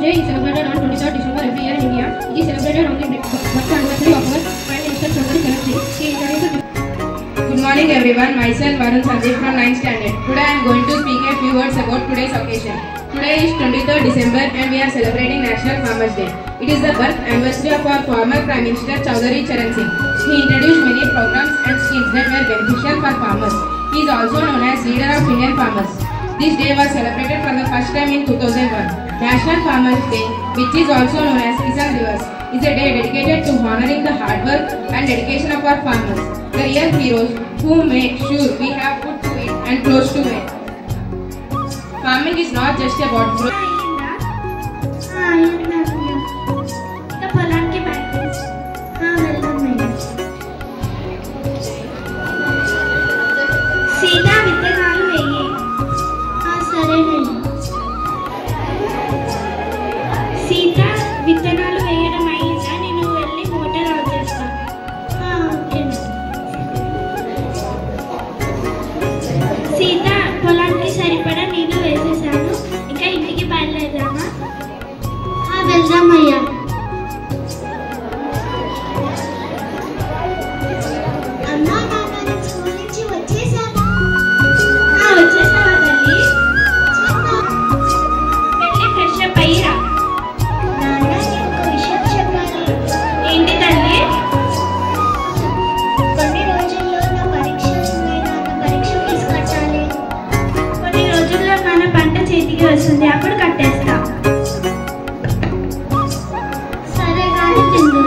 Day is celebrated on 23rd December every year in India. It is celebrated on the birth anniversary of our Prime Minister Chaudhary Charan Singh. He introduced. Good morning everyone. Myself Varun Sandeep from 9th standard. Today I am going to speak a few words about today's occasion. Today is 23rd December and we are celebrating National Farmers Day. It is the birth anniversary of our former Prime Minister Chaudhary Charan Singh. He introduced many programs and schemes that were beneficial for farmers. He is also known as leader of Indian farmers. This day was celebrated for the first time in 2001. National Farmers Day, which is also known as Kisan Divas, is a day dedicated to honoring the hard work and dedication of our farmers, the real heroes who make sure we have food to eat and clothes to wear. Farming is not just about growth. Sita విత్తనాలు వేయడం అయిందా? నేను వెళ్ళి motor on చేస్తాను. సీత పొలానికి సరిపడా నీళ్లు వేసేసాను. ఇంకా ఇంటికి బయలుదేరామా? వెళ్దామయ్యా. అమ్మా నాన్న స్కూల్ నుంచి వచ్చేసాను. వచ్చేసావా తల్లి? వెళ్ళి ఫ్రెష్ అప్ అయ్యిరా. ఏంటి తల్లి? కొన్ని రోజుల్లో నా పరీక్షలు ఉన్నాయి. నాన్న పరీక్ష ఫీజు కట్టాలి. కొన్ని రోజుల్లో నాన్న పంట చేతికి వస్తుంది, అప్పుడు కట్టేస్తా. సరే కానీ తిందు.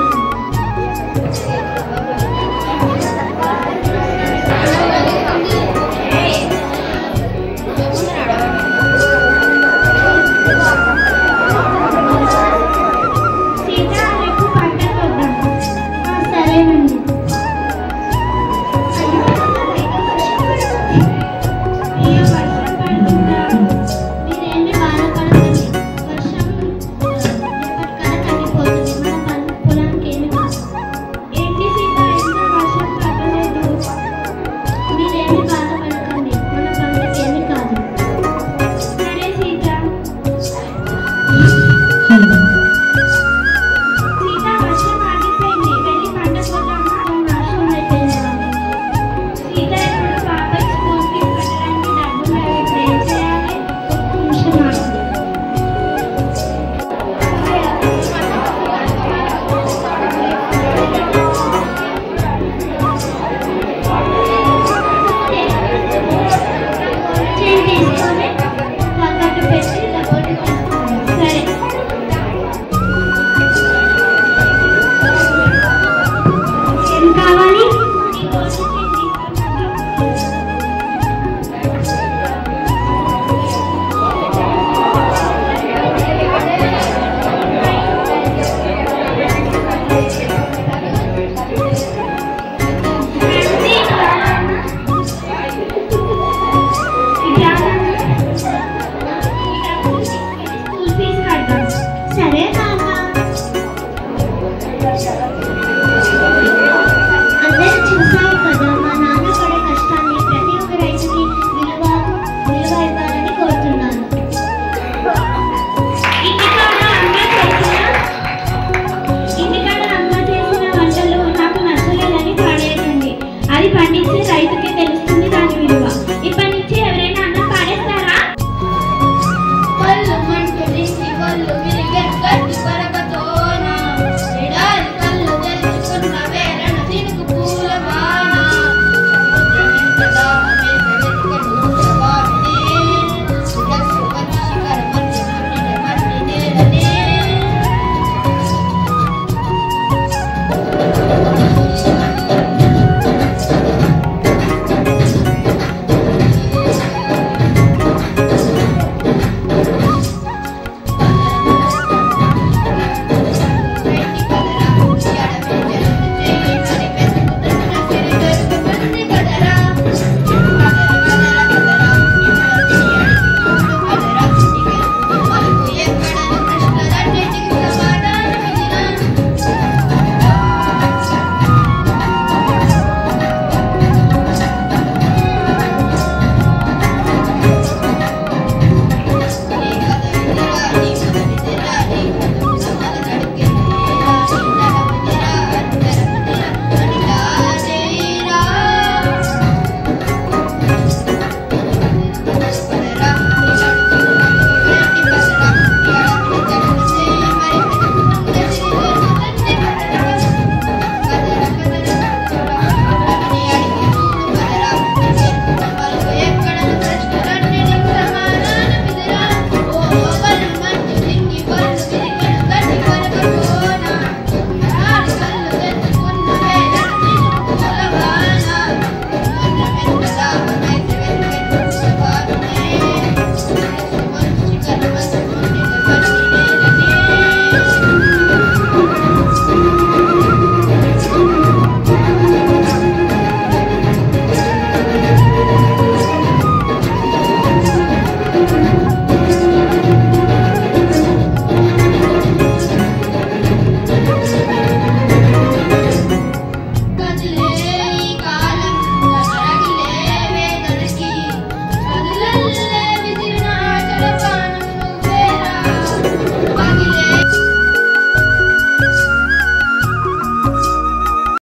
సరే నాన్న.